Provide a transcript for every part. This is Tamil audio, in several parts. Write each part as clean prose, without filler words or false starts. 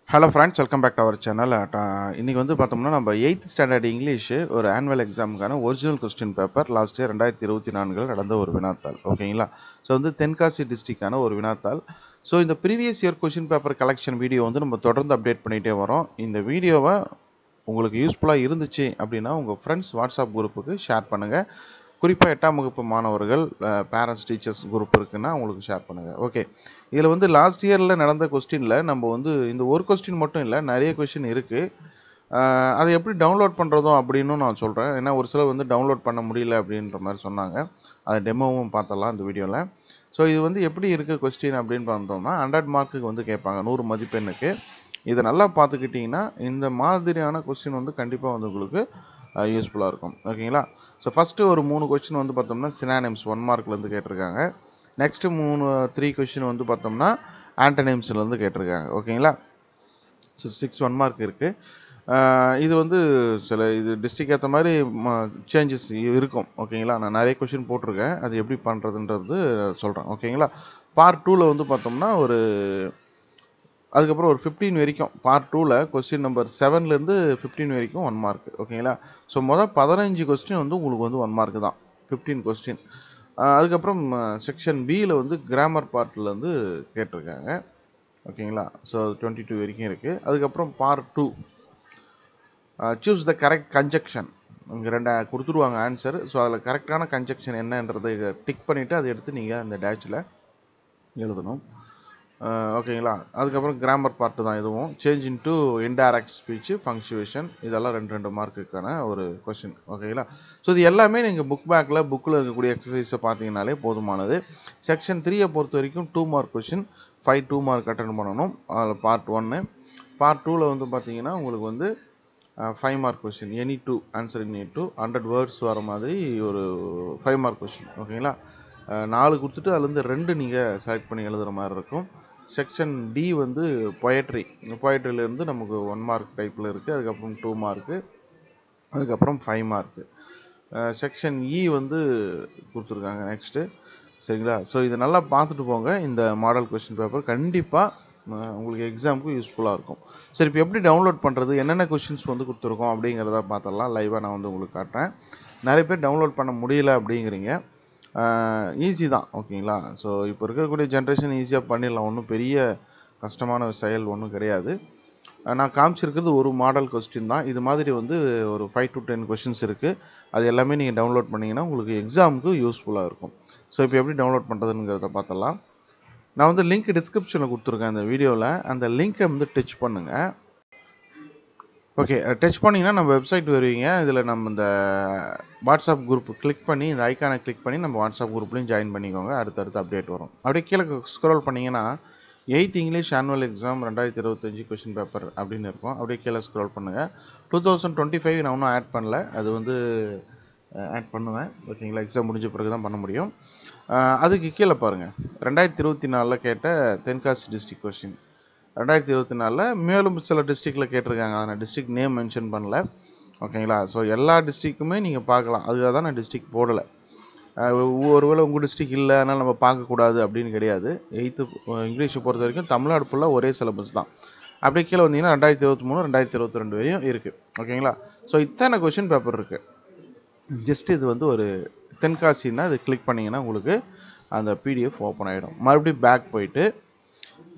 Hello friends, welcome back to our channel. இன்னைக்கு வந்து பார்த்தோம்னா நம்ம 8th ஸ்டாண்டர்ட் இங்கிலீஷ் ஒரு ஆனுவல் எக்ஸாமுக்கான original question paper last year 2024 நடந்த ஒரு வினாத்தாள். ஓகேங்களா? ஸோ வந்து தென்காசி டிஸ்ட்ரிக்டான ஒரு வினாத்தாள். ஸோ இந்த previous year question paper collection video வந்து நம்ம தொடர்ந்து அப்டேட் பண்ணிகிட்டே வரோம். இந்த வீடியோவை உங்களுக்கு யூஸ்ஃபுல்லாக இருந்துச்சு அப்படின்னா உங்கள் ஃப்ரெண்ட்ஸ் வாட்ஸ்அப் குரூப்புக்கு ஷேர் பண்ணுங்கள். குறிப்பாக 8ஆம் வகுப்பு மாணவர்கள் பேரண்ட்ஸ் டீச்சர்ஸ் குரூப் இருக்குன்னா உங்களுக்கு ஷேர் பண்ணுங்கள். ஓகே, இதில் வந்து லாஸ்ட் இயரில் நடந்த கொஸ்டினில் நம்ம வந்து இந்த ஒரு கொஸ்டின் மட்டும் இல்லை, நிறைய கொஸ்டின் இருக்குது. அதை எப்படி டவுன்லோட் பண்ணுறதும் அப்படின்னு நான் சொல்கிறேன். ஏன்னா ஒரு சிலர் வந்து டவுன்லோட் பண்ண முடியல அப்படின்ற மாதிரி சொன்னாங்க. அதை டெமோவும் பார்த்தலாம் இந்த வீடியோவில். ஸோ இது வந்து எப்படி இருக்குது கொஸ்டின் அப்படின்னு பார்த்தோம்னா 100 மார்க்குக்கு வந்து கேட்பாங்க, 100 மதிப்பெண்ணுக்கு. இதை நல்லா பார்த்துக்கிட்டிங்கன்னா இந்த மாதிரியான கொஸ்டின் வந்து கண்டிப்பாக வந்து உங்களுக்கு யூஸ்ஃபுல்லாக இருக்கும். ஓகேங்களா? ஸோ ஃபஸ்ட்டு ஒரு 3 கொஸ்டின் வந்து பார்த்தோம்னா சினானிம்ஸ் 1 மார்க்லேருந்து கேட்டிருக்காங்க. நெக்ஸ்ட்டு 3 கொஸ்டின் வந்து பார்த்தோம்னா ஆண்டனிம்ஸ்லேருந்து கேட்டிருக்காங்க. ஓகேங்களா? ஸோ 6 1 மார்க் இருக்குது. இது வந்து இது டிஸ்ட்ரிக்ட் ஏற்ற மாதிரி சேஞ்சஸ் இருக்கும். ஓகேங்களா? நான் நிறைய கொஸ்டின் போட்டிருக்கேன், அது எப்படி பண்ணுறதுன்றது சொல்கிறேன். ஓகேங்களா? பார்ட் 2ல் வந்து பார்த்தோம்னா அதுக்கப்புறம் ஒரு 15 வரைக்கும் பார்ட் 2ல் கொஸ்டின் நம்பர் 7லேருந்து 15 வரைக்கும் 1 மார்க். ஓகேங்களா? ஸோ மொதல் 15 கொஸ்டின் வந்து உங்களுக்கு வந்து 1 மார்க் தான், 15 கொஸ்டின். அதுக்கப்புறம் செக்ஷன் பியில் வந்து கிராமர் பார்ட்லேருந்து கேட்டிருக்காங்க. ஓகேங்களா? ஸோ 22 வரைக்கும் இருக்குது. அதுக்கப்புறம் part 2 choose the correct conjunction. இங்கே 2 கொடுத்துருவாங்க ஆன்சர். ஸோ அதில் கரெக்டான கன்ஜெக்ஷன் என்னன்றதை டிக் பண்ணிவிட்டு அதை எடுத்து நீங்கள் அந்த டேட்சில் எழுதணும். ஓகேங்களா? அதுக்கப்புறம் கிராமர் பார்ட்டு தான் இதுவும். Change into indirect speech, punctuation, இதெல்லாம் 2 மார்க்குக்கான ஒரு கொஸ்டின். ஓகேங்களா? ஸோ இது எல்லாமே நீங்கள் புக்கில் இருக்கக்கூடிய எக்ஸசைஸை பார்த்தீங்கன்னாலே போதுமானது. செக்ஷன் 3யை பொறுத்த வரைக்கும் 2 மார்க் கொஸ்டின், 2 மார்க் அட்டன் பண்ணணும். அதில் பார்ட் 1. பார்ட் 2ல் வந்து பார்த்தீங்கன்னா உங்களுக்கு வந்து 5 mark question, any 2 answer in any 2 100 words வர மாதிரி ஒரு 5 மார்க் கொஸ்டின். ஓகேங்களா? 4 கொடுத்துட்டு அதுலேருந்து 2 நீங்கள் செலக்ட் பண்ணி எழுதுகிற மாதிரி இருக்கும். செக்ஷன் டி வந்து பொயட்ரியிலேருந்து நமக்கு 1 மார்க் டைப்பில் இருக்குது. அதுக்கப்புறம் 2 மார்க்கு, அதுக்கப்புறம் 5 மார்க்கு. செக்ஷன் இ வந்து கொடுத்துருக்காங்க நெக்ஸ்ட்டு. சரிங்களா? ஸோ இதை நல்லா பார்த்துட்டு போங்க. இந்த மாடல் கொஸ்டின் பேப்பர் கண்டிப்பாக உங்களுக்கு எக்ஸாமுக்கு யூஸ்ஃபுல்லாக இருக்கும். சரி, இப்போ எப்படி டவுன்லோட் பண்ணுறது, என்னென்ன கொஸ்டின்ஸ் வந்து கொடுத்துருக்கோம் அப்படிங்கிறத பார்த்துடலாம். லைவாக நான் வந்து உங்களுக்கு காட்டுறேன். நிறைய பேர் டவுன்லோட் பண்ண முடியல அப்படிங்கிறீங்க. ஈஸி தான். ஓகேங்களா? ஸோ இப்போ இருக்கக்கூடிய ஜென்ரேஷன் ஈஸியாக பண்ணிடலாம், ஒன்றும் பெரிய கஷ்டமான செயல் ஒன்றும் கிடையாது. நான் காமிச்சிருக்கிறது ஒரு மாடல் கொஸ்டின் தான். இது மாதிரி வந்து ஒரு 5 to 10 கொஸ்டின்ஸ் இருக்குது. அது எல்லாமே நீங்கள் டவுன்லோட் பண்ணிங்கன்னா உங்களுக்கு எக்ஸாமுக்கு யூஸ்ஃபுல்லாக இருக்கும். ஸோ இப்போ எப்படி டவுன்லோட் பண்ணுறதுங்கிறத பார்த்தலாம். நான் வந்து லிங்க் டிஸ்கிரிப்ஷனில் கொடுத்துருக்கேன் இந்த வீடியோவில். அந்த லிங்க்கை வந்து டச் பண்ணுங்கள். ஓகே, டச் பண்ணிங்கன்னா நம்ம வெப்சைட் வருவீங்க. இதில் நம்ம இந்த வாட்ஸ்அப் குரூப் கிளிக் பண்ணி, இந்த ஐக்கானை கிளிக் பண்ணி நம்ம வாட்ஸ்அப் குரூப்லேயும் ஜாயின் பண்ணிக்கோங்க. அடுத்தடுத்து அப்டேட் வரும். அப்படியே கீழே ஸ்க்ரோல் பண்ணிங்கன்னா 8th English annual exam 2025 question paper அப்படின்னு இருக்கும். அப்படியே கீழே ஸ்க்ரோல் பண்ணுங்கள். 2025 நான் ஒன்றும் ஆட் பண்ணல, அது வந்து ஆட் பண்ணுவேன். ஓகேங்களா? எக்ஸாம் முடிஞ்ச பிறகு தான் பண்ண முடியும். அதுக்கு கீழே பாருங்கள், 2024 கேட்ட தென்காசி டிஸ்ட்ரிக்ட் கொஸ்டின். 2024 மேலும் சில டிஸ்ட்ரிக்டில் கேட்டிருக்காங்க. அதை நான் டிஸ்ட்ரிக்ட் நேம் மென்ஷன் பண்ணல. ஓகேங்களா? ஸோ எல்லா டிஸ்ட்ரிக்குமே நீங்கள் பார்க்கலாம். அதுக்காக தான் நான் டிஸ்ட்ரிக்ட் போடலை. ஒருவேளை உங்கள் டிஸ்ட்ரிக்ட் இல்லை, அதனால் நம்ம பார்க்கக்கூடாது அப்படின்னு கிடையாது. 8th இங்கிலீஷை பொறுத்த வரைக்கும் தமிழ்நாடு ஃபுல்லாக ஒரே சிலபஸ் தான். அப்படியே கீழே வந்தீங்கன்னா 2023 2022 வரையும் இருக்குது. ஓகேங்களா? ஸோ இத்தனை கொஷின் பேப்பர் இருக்குது. ஜஸ்ட் இது வந்து ஒரு தென்காசின்னா இது கிளிக் பண்ணிங்கன்னா உங்களுக்கு அந்த பிடிஎஃப் ஓப்பன் ஆகிடும். மறுபடியும் பேக் போயிட்டு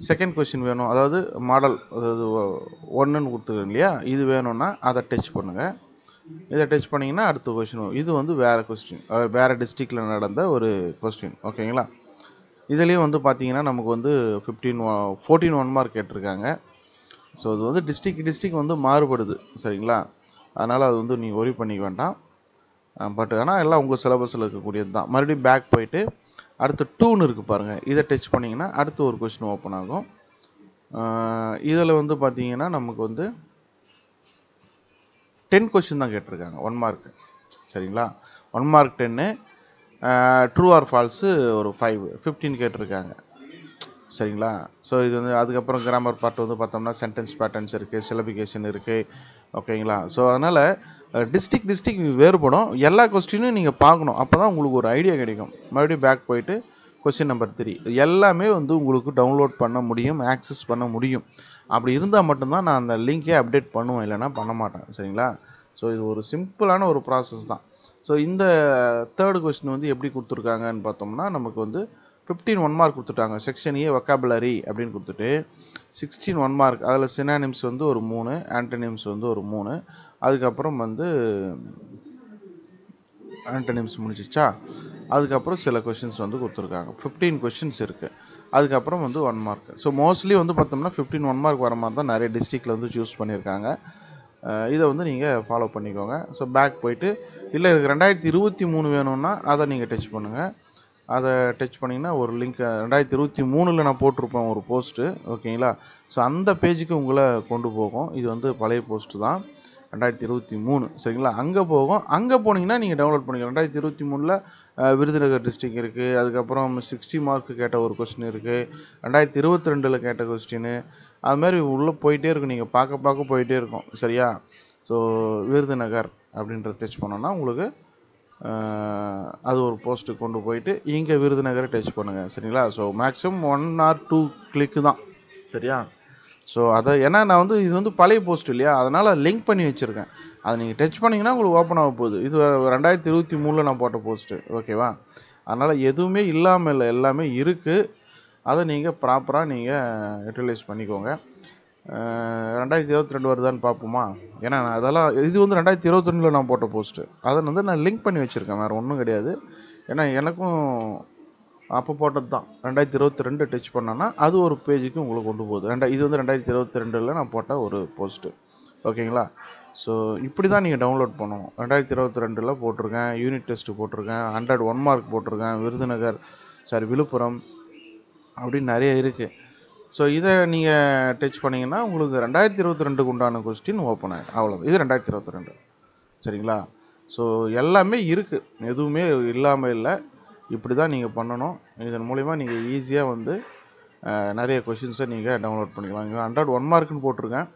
செகண்ட் கொஸ்டின் வேணும், அதாவது மாடல், அதாவது 1ன்னு கொடுத்துருக்கேன் இல்லையா, இது வேணும்னா அதை டச் பண்ணுங்கள். இதை டச் பண்ணிங்கன்னா அடுத்த கொஸ்டின் வரும். இது வந்து வேறு கொஸ்டின், வேறு டிஸ்ட்ரிக்டில் நடந்த ஒரு கொஸ்டின். ஓகேங்களா? இதுலேயும் வந்து பார்த்தீங்கன்னா நமக்கு வந்து 14 1 மார்க் கேட்டிருக்காங்க. ஸோ இது வந்து டிஸ்ட்ரிக்ட் வந்து மாறுபடுது. சரிங்களா? அதனால் அது வந்து நீங்கள் ஒரி பண்ணிக்க வேண்டாம். பட் ஆனால் எல்லாம் உங்கள் சிலபஸில் இருக்கக்கூடியது தான். மறுபடியும் பேக் போயிட்டு அடுத்து 2ன்னு இருக்குது பாருங்கள், இதை டச் பண்ணிங்கன்னா அடுத்து ஒரு கொஸ்டின் ஓப்பன் ஆகும். இதில் வந்து பார்த்தீங்கன்னா நமக்கு வந்து 10 கொஸ்டின் தான் கேட்டிருக்காங்க, 1 மார்க். சரிங்களா? 1 மார்க் 10, ட்ரூ ஆர் ஃபால்ஸு ஒரு 15 கேட்டிருக்காங்க. சரிங்களா? ஸோ இது வந்து அதுக்கப்புறம் கிராமர் பார்ட் வந்து பார்த்தோம்னா சென்டென்ஸ் பேட்டர்ன்ஸ் இருக்குது, சிலபிகேஷன் இருக்குது. ஓகேங்களா? ஸோ அதனால் டிஸ்ட்ரிக்ட் வேறுபடும். எல்லா கொஸ்டினும் நீங்கள் பார்க்கணும், அப்போ தான் உங்களுக்கு ஒரு ஐடியா கிடைக்கும். மறுபடியும் பேக் போயிட்டு கொஸ்டின் நம்பர் 3 எல்லாமே வந்து உங்களுக்கு டவுன்லோட் பண்ண முடியும், ஆக்சஸ் பண்ண முடியும். அப்படி இருந்தால் மட்டும்தான் நான் அந்த லிங்கை அப்டேட் பண்ணுவேன், இல்லைனா பண்ண மாட்டேன். சரிங்களா? ஸோ இது ஒரு சிம்பிளான ஒரு ப்ராசஸ் தான். ஸோ இந்த தேர்டு கொஸ்டின் வந்து எப்படி கொடுத்துருக்காங்கன்னு பார்த்தோம்னா, நமக்கு வந்து 15 1 மார்க் கொடுத்துட்டாங்க. செக்ஷன் ஏ வொக்காபுலரி அப்படின்னு கொடுத்துட்டு 16 1 மார்க். அதில் சினானிம்ஸ் வந்து ஒரு 3, ஆன்டனிம்ஸ் வந்து ஒரு 3, அதுக்கப்புறம் வந்து ஆன்டனிம்ஸ் முடிச்சிச்சா, அதுக்கப்புறம் சில கொஷின்ஸ் வந்து கொடுத்துருக்காங்க. 15 கொஷின்ஸ் இருக்குது. அதுக்கப்புறம் வந்து 1 மார்க். ஸோ மோஸ்ட்லி வந்து பார்த்தோம்னா 15 1 மார்க் வர மாதிரி தான் நிறைய டிஸ்ட்ரிக்டில் வந்து சூஸ் பண்ணியிருக்காங்க. இதை வந்து நீங்கள் ஃபாலோ பண்ணிக்கோங்க. ஸோ பேக் போயிட்டு, இல்லை எனக்கு 2023 வேணும்னா அதை நீங்கள் டச் பண்ணுங்கள். அதை டச் பண்ணிங்கன்னா ஒரு லிங்க் 2023 நான் போட்டிருப்பேன் ஒரு போஸ்ட்டு. ஓகேங்களா? ஸோ அந்த பேஜுக்கு உங்களை கொண்டு போகும். இது வந்து பழைய போஸ்ட்டு தான், 2023. சரிங்களா? அங்கே போகும். அங்கே போனீங்கன்னா நீங்கள் டவுன்லோட் பண்ணிக்கலாம். 2023 விருதுநகர் டிஸ்ட்ரிக்ட் இருக்குது. அதுக்கப்புறம் 60 மார்க்கு கேட்ட ஒரு கொஸ்டின் இருக்குது. 2022 கேட்ட கொஸ்டின். அது மாதிரி உள்ளே போயிட்டே இருக்கும். நீங்கள் பார்க்க போயிட்டே இருக்கும். சரியா? ஸோ விருதுநகர் அப்படின்றத டச் பண்ணோன்னா உங்களுக்கு அது ஒரு போஸ்ட்டு கொண்டு போயிட்டு இங்கே விருதுநகரை டச் பண்ணுங்கள். சரிங்களா? ஸோ மேக்ஸிமம் 1 or 2 கிளிக்கு தான். சரியா? ஸோ அதை ஏன்னா நான் வந்து இது வந்து பழைய போஸ்ட் இல்லையா, அதனால் லிங்க் பண்ணி வச்சுருக்கேன். அதை நீங்கள் டச் பண்ணிங்கன்னா உங்களுக்கு ஓப்பன் ஆக போகுது. இது 2023 நான் போட்ட போஸ்ட்டு. ஓகேவா? அதனால் எதுவுமே இல்லாமல் இல்லை, எல்லாமே இருக்குது. அதை நீங்கள் ப்ராப்பராக நீங்கள் யூட்டிலைஸ் பண்ணிக்கோங்க. 2022 வருதான்னு பார்ப்போமா? ஏன்னா அதெல்லாம் இது வந்து 2022 நான் போட்ட போஸ்ட்டு. அதை வந்து நான் லிங்க் பண்ணி வச்சுருக்கேன், வேறு ஒன்றும் கிடையாது. ஏன்னா எனக்கும் அப்போ போட்டது தான். 2022 டச் பண்ணோன்னா அது ஒரு பேஜுக்கு உங்களுக்கு கொண்டு போகுது. இது வந்து 2022 நான் போட்ட ஒரு போஸ்ட்டு. ஓகேங்களா? ஸோ இப்படி தான் நீங்கள் டவுன்லோட் பண்ணணும். 2022 போட்டிருக்கேன், யூனிட் டெஸ்ட்டு போட்டிருக்கேன், 100 1 மார்க் போட்டிருக்கேன், விழுப்புரம் அப்படின்னு நிறைய இருக்குது. ஸோ இதை நீங்கள் டச் பண்ணிங்கன்னா உங்களுக்கு 2022க்கு உண்டான கொஸ்டின் ஓப்பன் ஆகிடும். அவ்வளோ, இது 2022. சரிங்களா? ஸோ எல்லாமே இருக்குது, எதுவுமே இல்லாமல் இல்லை. இப்படி தான் நீங்கள் பண்ணணும். இதன் மூலிமா நீங்கள் ஈஸியாக வந்து நிறைய கொஷின்ஸை நீங்கள் டவுன்லோட் பண்ணிக்கலாம். இங்கே 100 1 மார்க்குன்னு போட்டிருக்கேன்.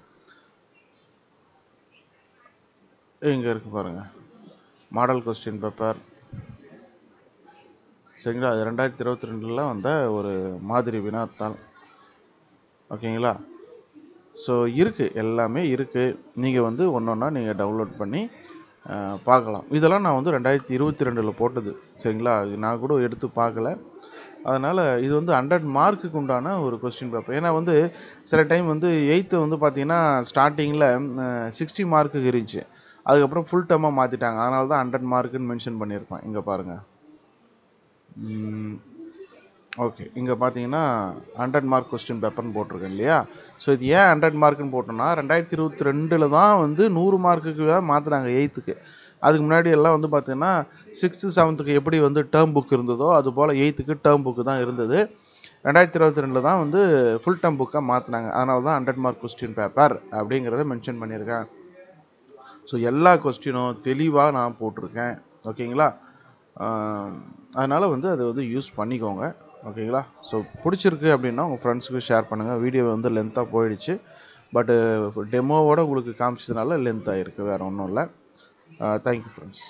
இங்கே இருக்குது பாருங்கள், மாடல் கொஸ்டின் பேப்பர். சரிங்களா? அது 2022 வந்த ஒரு மாதிரி வினாத்தாள். ஓகேங்களா? ஸோ இருக்குது, எல்லாமே இருக்குது. நீங்கள் வந்து ஒன்று ஒன்றா நீங்கள் டவுன்லோட் பண்ணி பார்க்கலாம். இதெல்லாம் நான் வந்து 2022 போட்டது. சரிங்களா? நான் கூட எடுத்து பார்க்கல. அதனால் இது வந்து 100 மார்க்குக்கு உண்டான ஒரு கொஸ்டின் பேப்பர். ஏன்னா வந்து சில டைம் வந்து 8th வந்து பார்த்தீங்கன்னா ஸ்டார்டிங்கில் 60 மார்க்குக்கு இருந்துச்சு. அதுக்கப்புறம் ஃபுல் டேர்மாக மாற்றிட்டாங்க. அதனால தான் 100 மார்க்குன்னு மென்ஷன் பண்ணியிருப்பேன். இங்கே பாருங்கள். ஓகே, இங்கே பார்த்தீங்கன்னா 100 மார்க் கொஸ்டின் பேப்பர்னு போட்டிருக்கேன் இல்லையா? ஸோ இது ஏன் 100 மார்க்குன்னு போட்டோன்னா 2022 தான் வந்து 100 மார்க்குக்கு மாற்றினாங்க 8th. அதுக்கு முன்னாடி எல்லாம் வந்து பார்த்தீங்கன்னா 6th 7th எப்படி வந்து டேர்ம் புக் இருந்ததோ அதுபோல் 8th டேர்ம் புக்கு தான் இருந்தது. 2022 தான் வந்து ஃபுல் டேர்ம் புக்காக மாற்றினாங்க. அதனால தான் 100 மார்க் கொஸ்டின் பேப்பர் அப்படிங்கிறத மென்ஷன் பண்ணியிருக்கேன். ஸோ எல்லா கொஸ்டினும் தெளிவாக நான் போட்டிருக்கேன். ஓகேங்களா? அதனால் வந்து அதை வந்து யூஸ் பண்ணிக்கோங்க. ஓகேங்களா? ஸோ பிடிச்சிருக்கு அப்படின்னா உங்கள் ஃப்ரெண்ட்ஸுக்கு ஷேர் பண்ணுங்கள். வீடியோ வந்து லென்த்தாக போயிடுச்சு, பட்டு டெமோவோடு உங்களுக்கு காமிச்சதுனால லென்த் ஆகிருக்கு, வேறு ஒன்றும் இல்லை. Thank you friends.